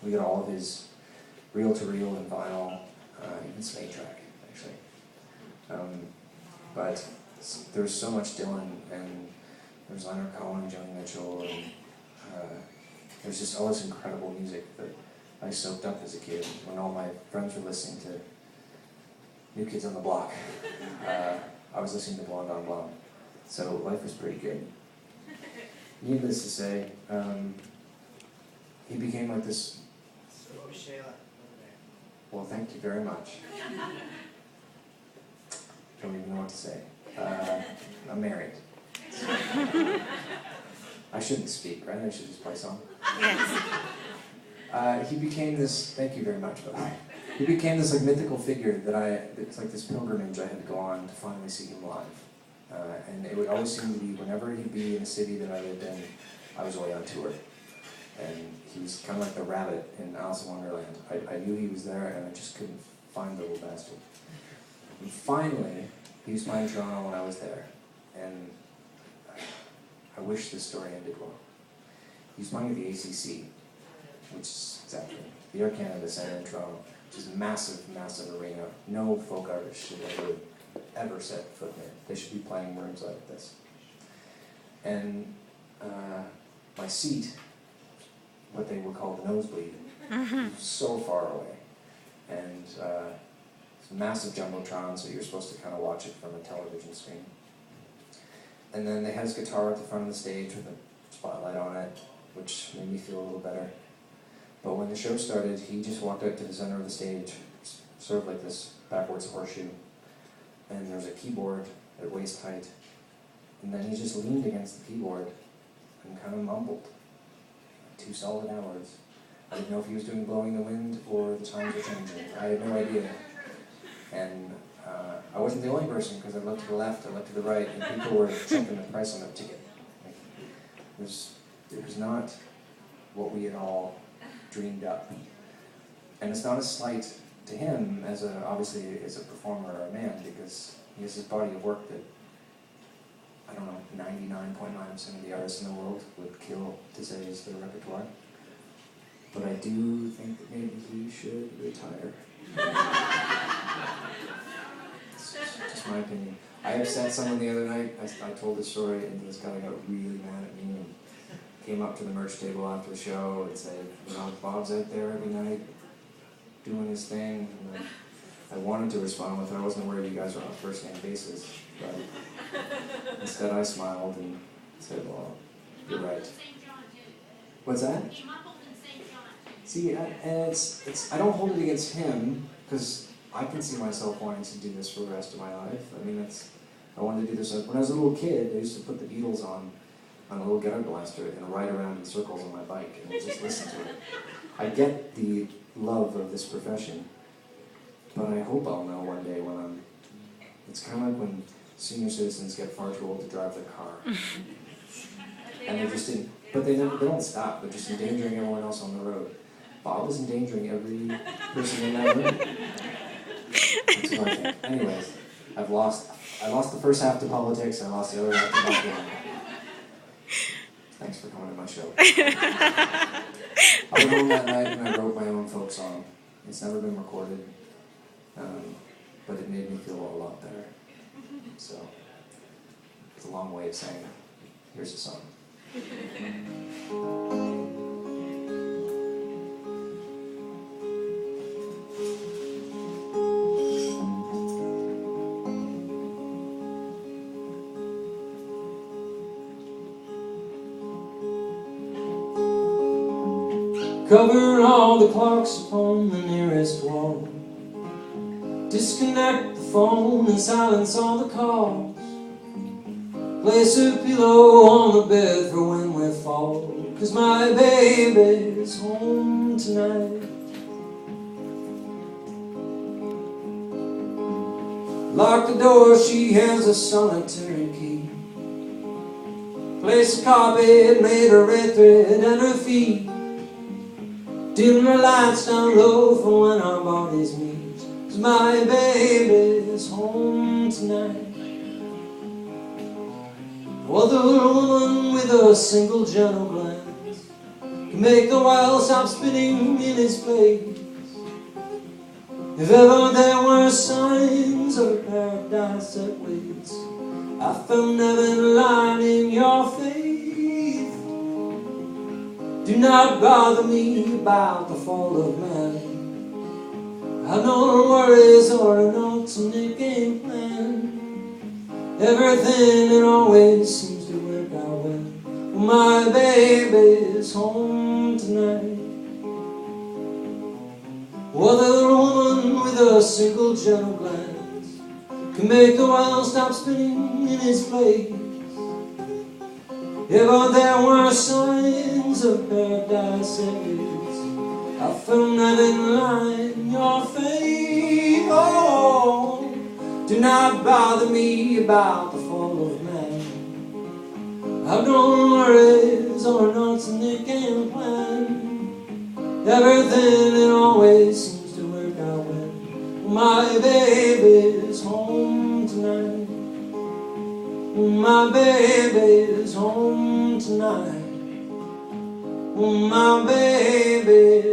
We got all of his reel-to-reel and vinyl, even some 8-track, actually. But there's so much Dylan, and there's Leonard Cohen, Joni Mitchell, and there's just all this incredible music that I soaked up as a kid when all my friends were listening to New Kids on the Block. I was listening to Blonde on Blonde. So life was pretty good. Needless to say, he became like this. So Shayla, over there. Well, thank you very much. Don't even know what to say. I'm married. I shouldn't speak, right? I should just play song. Yes. He became this. Thank you very much, by the way. He became this like mythical figure that it's like this pilgrimage I had to go on to finally see him live. And it would always seem to be whenever he'd be in a city that I lived in, I was away on tour. And he was kind of like the rabbit in Alice in Wonderland. I knew he was there, and I just couldn't find the little bastard. And finally, he was playing Toronto when I was there, and I wish this story ended well. He was playing at the ACC, which is exactly the Air Canada Centre in Toronto, which is a massive, massive arena. No folk artist should ever set foot in it. They should be playing rooms like this. And my seat, what they would call the nosebleed, was so far away. And it's a massive jumbotron, so you're supposed to kind of watch it from a television screen. And then they had his guitar at the front of the stage with a spotlight on it, which made me feel a little better. But when the show started, he just walked out to the center of the stage, sort of like this backwards horseshoe. And there's a keyboard at waist height. And then he just leaned against the keyboard and kind of mumbled. 2 solid hours. I didn't know if he was doing Blowing the Wind or The Times Are Changing. I had no idea. And I wasn't the only person, because I looked to the left, I looked to the right, and people were checking the price on their ticket. Like, it was not what we had all dreamed up. And it's not a slight to him as obviously as a performer or a man, because he has this body of work that, I don't know, 99.9% of the artists in the world would kill to say is their repertoire. But I do think that maybe he should retire. It's just my opinion. I upset someone the other night. I told this story, and this guy got really mad at me and came up to the merch table after the show and said, Bob's out there every night doing his thing. And I wanted to respond with, I wasn't aware you guys were on a first-name basis. But instead I smiled and said, well, you're right. What's that? See, I don't hold it against him, because I can see myself wanting to do this for the rest of my life. I mean, I wanted to do this. When I was a little kid, I used to put the Beatles on a little guitar blaster and ride around in circles on my bike and just listen to it. I get the love of this profession, but I hope I'll know one day when it's kind of like when senior citizens get far too old to drive their car. And they're just but they don't stop, they're just endangering everyone else on the road. Bob is endangering every person in that room. That's what I think. Anyways, I lost the first half to politics, I lost the other half to marketing. Thanks for coming to my show. I went home that night and I wrote my own folk song. It's never been recorded, but it made me feel a lot better. So, it's a long way of saying, here's the song. Cover all the clocks upon the nearest wall. Disconnect the phone and silence all the calls. Place a pillow on the bed for when we fall, 'cause my baby's home tonight. Lock the door, she has a solitary key. Place a carpet made of red thread at her feet. Dim the lights down low for when our bodies meet, 'cause my baby's home tonight. Other woman with a single gentle glance can make the world stop spinning in its place. If ever there were signs of a paradise that waits, I found heaven lying in your faith. Do not bother me about the fall of man. I've no worries or an alternate game plan. Everything it always seems to work out well. My baby's home tonight. What other woman with a single gentle glance can make the world stop spinning in its place? If there were signs of paradise at least, I found heaven lying in your face. Oh, do not bother me about the fall of man. I've no worries or an alternate game plan. Everything it always seems to work out well. My baby's home tonight. My baby's home tonight. My baby